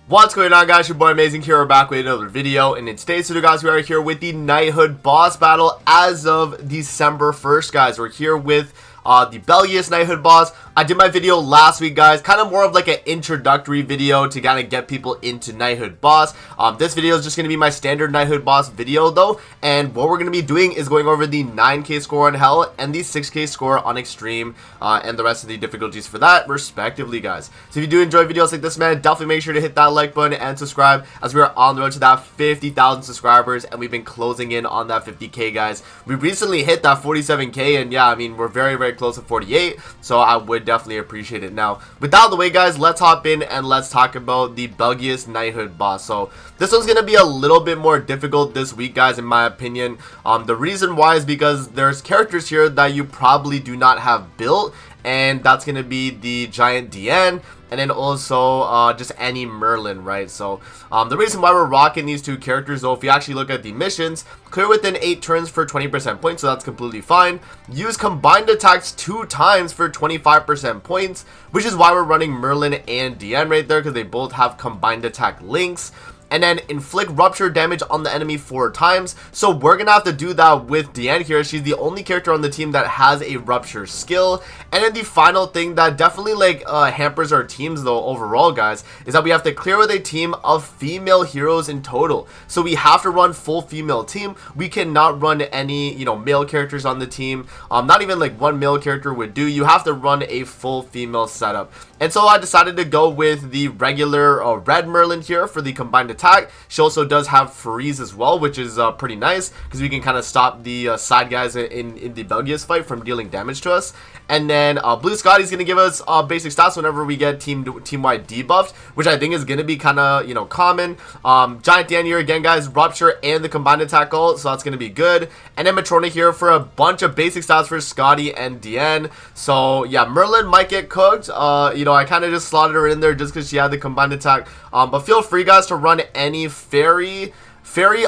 What's going on, guys? Your boy Amazing here, back with another video, and in today's video, guys, we are here with the Knighthood boss battle as of December 1st, guys. We're here with the Belgius Knighthood boss. I did my video last week, guys, kind of more of like an introductory video to kind of get people into Knighthood boss. This video is just going to be my standard Knighthood boss video though, and what we're going to be doing is going over the 9k score on hell and the 6k score on extreme, and the rest of the difficulties for that respectively, guys. So if you do enjoy videos like this, man, definitely make sure to hit that like button and subscribe, as we are on the road to that 50,000 subscribers, and we've been closing in on that 50k, guys. We recently hit that 47k, and yeah, I mean, we're very close to 48, so I would definitely appreciate it. Now, with that out of the way, guys, let's hop in and let's talk about the Belgius Knighthood boss. So this one's gonna be a little bit more difficult this week, guys, in my opinion. The reason why is because there's characters here that you probably do not have built, and that's gonna be the giant DN, and then also just any Merlin, right? So the reason why we're rocking these two characters, though, if you actually look at the missions, clear within 8 turns for 20% points, so that's completely fine. Use combined attacks 2 times for 25% points, which is why we're running Merlin and DN right there, because they both have combined attack links. And then inflict rupture damage on the enemy 4 times. So we're gonna have to do that with Deanne here. She's the only character on the team that has a rupture skill. And then the final thing that definitely like hampers our teams though overall, guys, is that we have to clear with a team of female heroes in total. So we have to run full female team. We cannot run any, you know, male characters on the team. Not even like one male character would do. You have to run a full female setup. And so I decided to go with the regular red Merlin here for the combined attack. She also does have freeze as well, which is pretty nice, because we can kind of stop the side guys in the Belgius fight from dealing damage to us. And then Blue Scotty's going to give us basic stats whenever we get team-wide debuffed, which I think is going to be kind of, you know, common. Giant Dan here again, guys, rupture and the combined attack ult, so that's going to be good. And then Matrona here for a bunch of basic stats for Scotty and Deanne. So yeah, Merlin might get cooked. You know, I kind of just slotted her in there just because she had the combined attack. But feel free, guys, to run any fairy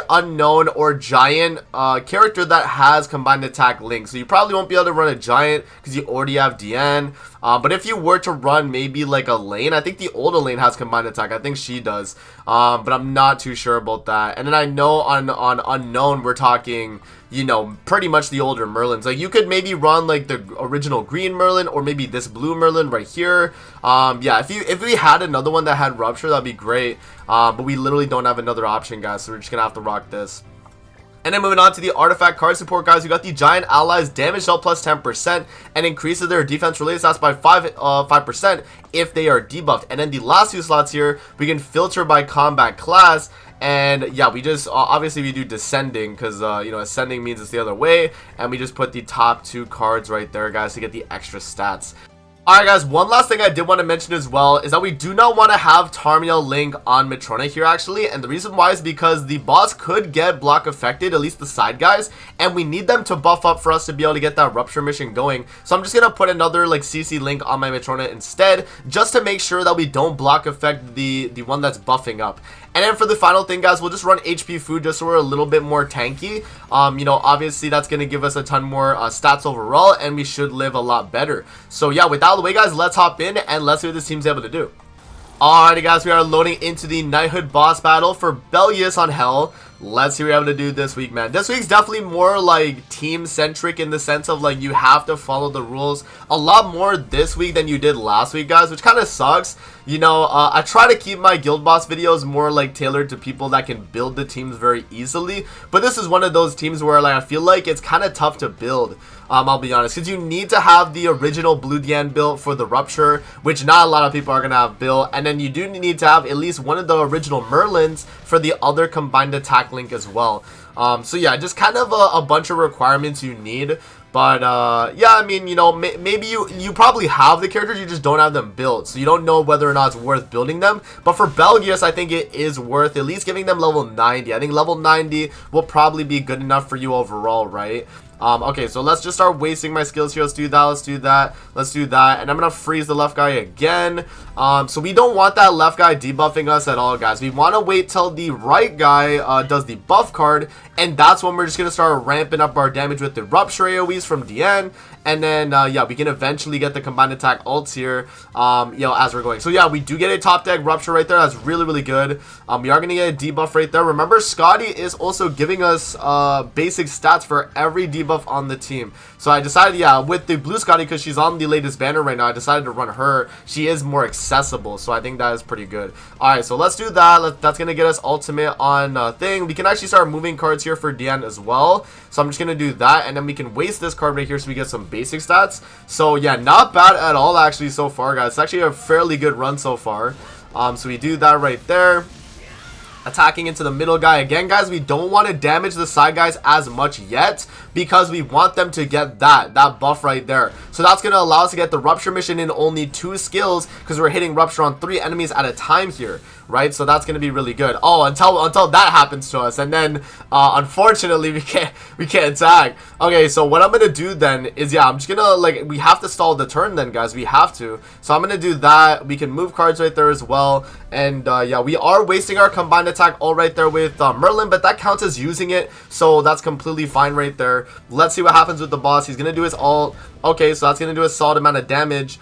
unknown or giant character that has combined attack links. So you probably won't be able to run a giant because you already have Deanne. But if you were to run maybe like a lane, I think the old lane has combined attack. I think she does. But I'm not too sure about that. And then I know on unknown we're talking, you know, pretty much the older Merlins. Like you could maybe run like the original green Merlin or maybe this blue Merlin right here. Yeah, if we had another one that had rupture, that'd be great. But we literally don't have another option, guys, so we're just gonna have to rock this. And then moving on to the artifact card support, guys, we got the giant allies damage dealt plus 10% and increases their defense related stats by 5% if they are debuffed. And then the last 2 slots here, we can filter by combat class. And yeah, we just obviously we do descending because you know, ascending means it's the other way, and we just put the top 2 cards right there, guys, to get the extra stats. Alright, guys, one last thing I did want to mention as well is that we do not want to have Tarmiel Link on Matrona here, actually, and the reason why is because the boss could get block affected, at least the side guys, and we need them to buff up for us to be able to get that rupture mission going. So I'm just going to put another like CC Link on my Matrona instead, just to make sure that we don't block affect the one that's buffing up. And then for the final thing, guys, we'll just run HP food just so we're a little bit more tanky. You know, obviously that's going to give us a ton more stats overall, and we should live a lot better. So yeah, with that out of the way, guys, let's hop in and let's see what this team's able to do. Alrighty, guys, we are loading into the Knighthood boss battle for Belgius on hell. Let's see what we're able to do this week, man. This week's definitely more like team centric in the sense of like you have to follow the rules a lot more this week than you did last week, guys, which kind of sucks. You know, I try to keep my guild boss videos more like tailored to people that can build the teams very easily, but this is one of those teams where like I feel like it's kind of tough to build. I'll be honest, because you need to have the original Blue Dian built for the rupture, which not a lot of people are gonna have built, and then you do need to have at least one of the original Merlins for the other combined attack link as well. So yeah, just kind of a bunch of requirements you need. But yeah, I mean, you know, maybe you probably have the characters, you just don't have them built, so you don't know whether or not it's worth building them. But for Belgius, I think it is worth at least giving them level 90. I think level 90 will probably be good enough for you overall, right? Okay, so let's just start wasting my skills here. Let's do that. Let's do that. Let's do that. And I'm going to freeze the left guy again. So we don't want that left guy debuffing us at all, guys. We want to wait till the right guy does the buff card. And that's when we're just going to start ramping up our damage with the Rupture AoEs from Diane. And then, yeah, we can eventually get the combined attack ults here, you know, as we're going. So, yeah, we do get a top deck Rupture right there. That's really, really good. We are going to get a debuff right there. Remember, Scotty is also giving us basic stats for every debuff on the team. So, I decided, yeah, with the blue Scotty, because she's on the latest banner right now, I decided to run her. She is more accessible, so I think that is pretty good. All right, so let's do that. That's going to get us ultimate on thing. We can actually start moving cards here for Diane as well. So, I'm just going to do that, and then we can waste this card right here so we get some basic stats. So yeah, not bad at all actually so far, guys. It's actually a fairly good run so far. So we do that right there. Attacking into the middle guy again, guys. We don't want to damage the side guys as much yet because we want them to get that buff right there. So that's going to allow us to get the Rupture mission in only 2 skills because we're hitting Rupture on 3 enemies at a time here, right? So that's going to be really good. Oh, until that happens to us, and then unfortunately we can't tag. Okay, so what I'm going to do then is, yeah, I'm just going to, like, we have to stall the turn then, guys. We have to. So I'm going to do that. We can move cards right there as well. And yeah, we are wasting our combined attack all right there with Merlin, but that counts as using it, so that's completely fine right there. Let's see what happens with the boss. He's gonna do his ult. Okay, so that's gonna do a solid amount of damage.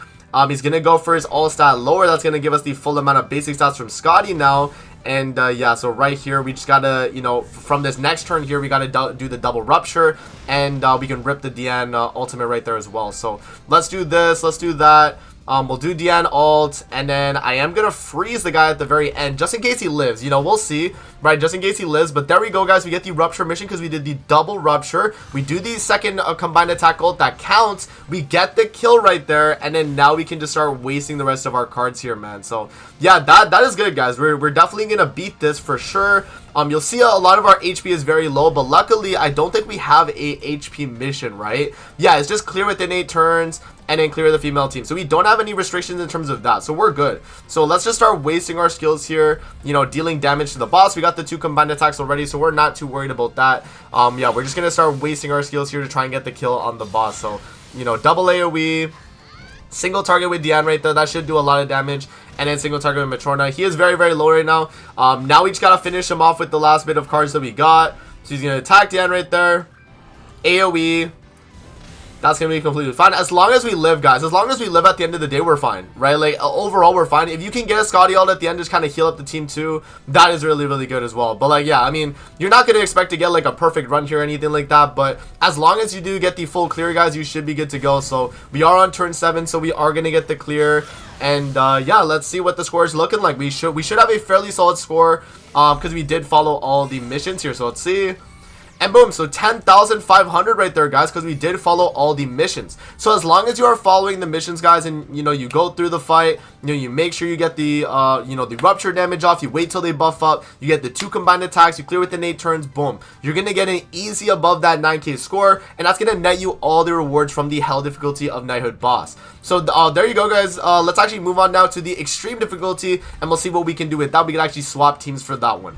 He's gonna go for his ult stat lower. That's gonna give us the full amount of basic stats from Scotty now. And yeah, so right here we just gotta, you know, from this next turn here we gotta do the double Rupture, and we can rip the Diane ultimate right there as well. So let's do this. Let's do that. We'll do Diane ult, and then I am going to freeze the guy at the very end, just in case he lives. You know, we'll see, right, just in case he lives. But there we go, guys. We get the Rupture mission because we did the double Rupture. We do the second combined attack ult. That counts. We get the kill right there, and then now we can just start wasting the rest of our cards here, man. So, yeah, that is good, guys. We're definitely going to beat this for sure. You'll see a lot of our HP is very low, but luckily, I don't think we have a HP mission, right? Yeah, it's just clear within 8 turns, and then clear the female team. So we don't have any restrictions in terms of that. So we're good. So let's just start wasting our skills here, you know, dealing damage to the boss. We got the 2 combined attacks already, so we're not too worried about that. Yeah, we're just going to start wasting our skills here to try and get the kill on the boss. So, you know, double AoE, single target with Diane right there. That should do a lot of damage. And then single target with Matrona. He is very, very low right now. Now we just got to finish him off with the last bit of cards that we got. So he's going to attack Diane right there. AoE. That's going to be completely fine. As long as we live, guys. As long as we live at the end of the day, we're fine, right? Like, overall, we're fine. If you can get a Scotty ult at the end, just kind of heal up the team too, that is really, really good as well. But, like, yeah, I mean, you're not going to expect to get, like, a perfect run here or anything like that. But as long as you do get the full clear, guys, you should be good to go. So, we are on turn 7, so we are going to get the clear. And, yeah, let's see what the score is looking like. We should have a fairly solid score because we did follow all the missions here. So, let's see. And boom, so 10,500 right there, guys, because we did follow all the missions. So as long as you are following the missions, guys, and, you know, you go through the fight, you know, you make sure you get the, you know, the Rupture damage off, you wait till they buff up, you get the 2 combined attacks, you clear within 8 turns, boom. You're going to get an easy above that 9k score, and that's going to net you all the rewards from the hell difficulty of Knighthood boss. So there you go, guys. Let's actually move on now to the extreme difficulty, and we'll see what we can do with that. We can actually swap teams for that one.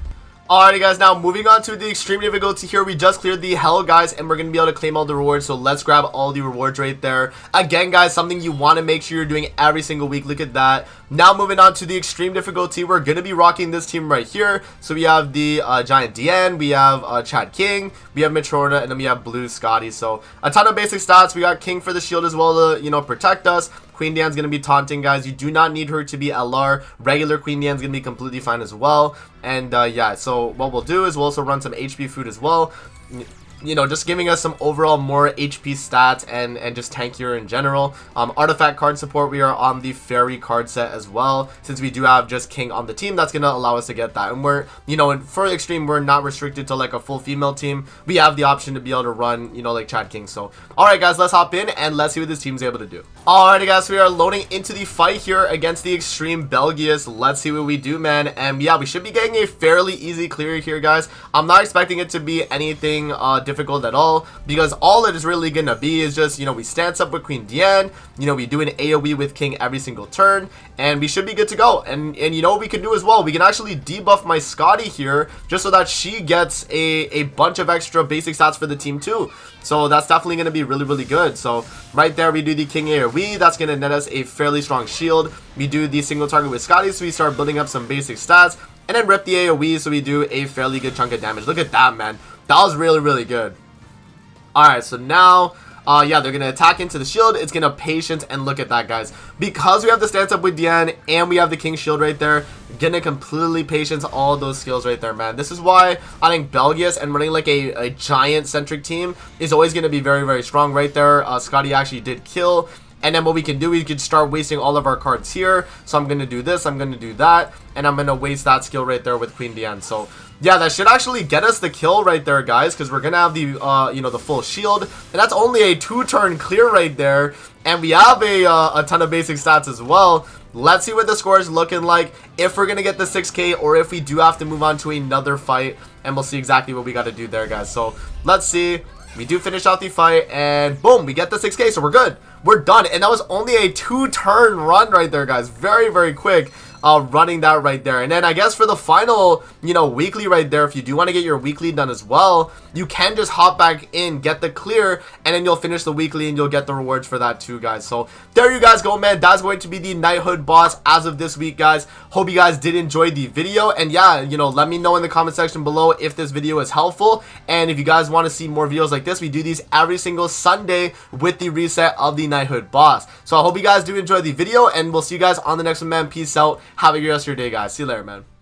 Alrighty, guys, now moving on to the extreme difficulty here. We just cleared the hell, guys, and we're going to be able to claim all the rewards. So let's grab all the rewards right there. Again, guys, something you want to make sure you're doing every single week. Look at that. Now moving on to the extreme difficulty, we're going to be rocking this team right here. So we have the Giant Diane, we have Chad King, we have Matrona, and then we have Blue Scotty. So a ton of basic stats. We got King for the shield as well to, you know, protect us. Queen Diane's going to be taunting, guys. You do not need her to be LR. Regular Queen Diane's going to be completely fine as well. And yeah, so what we'll do is we'll also run some HP food as well. You know, just giving us some overall more HP stats and just tankier in general. Artifact card support, we are on the Fairy card set as well. Since we do have just King on the team, that's going to allow us to get that. And we're, you know, for Extreme, we're not restricted to like a full female team. We have the option to be able to run, you know, like Chad King. So, alright guys, let's hop in and let's see what this team's able to do. Alrighty guys, we are loading into the fight here against the Extreme Belgius. Let's see what we do, man. And yeah, we should be getting a fairly easy clear here, guys. I'm not expecting it to be anything difficult at all, because all it is really gonna be is just, you know, we stance up with Queen Diane, you know, we do an AoE with King every single turn, and we should be good to go. And you know what we can do as well? We can actually debuff my Scotty here, just so that she gets a bunch of extra basic stats for the team too. So that's definitely going to be really, really good. So right there, we do the King AoE. That's going to net us a fairly strong shield. We do the single target with Scotty, so we start building up some basic stats. And then rip the AoE, so we do a fairly good chunk of damage. Look at that, man. That was really, really good. Alright, so now... yeah, they're going to attack into the shield. It's going to patience, and look at that, guys. Because we have the stance up with Diane and we have the King shield right there, going to completely patience all those skills right there, man. This is why I think Belgius and running like a giant-centric team is always going to be very, very strong right there. Scotty actually did kill. And then what we can do, we could start wasting all of our cards here. So I'm going to do this, I'm going to do that, and I'm going to waste that skill right there with Queen Diane. So yeah, that should actually get us the kill right there, guys, because we're going to have the, you know, the full shield. And that's only a 2-turn clear right there. And we have a ton of basic stats as well. Let's see what the score is looking like, if we're going to get the 6k, or if we do have to move on to another fight. And we'll see exactly what we got to do there, guys. So let's see. We do finish out the fight, and boom, we get the 6k, so we're good. We're done, and that was only a 2-turn run right there, guys. Very, very quick running that right there. And then I guess for the final, you know, weekly right there, if you do want to get your weekly done as well, you can just hop back in, get the clear, and then you'll finish the weekly, and you'll get the rewards for that too, guys. So there you guys go, man. That's going to be the Knighthood boss as of this week, guys. Hope you guys did enjoy the video, and yeah, you know, let me know in the comment section below if this video is helpful, and if you guys want to see more videos like this. We do these every single Sunday with the reset of the Knighthood boss. So I hope you guys do enjoy the video, and we'll see you guys on the next one, man. Peace out. Have a good rest of your day, guys. See you later, man.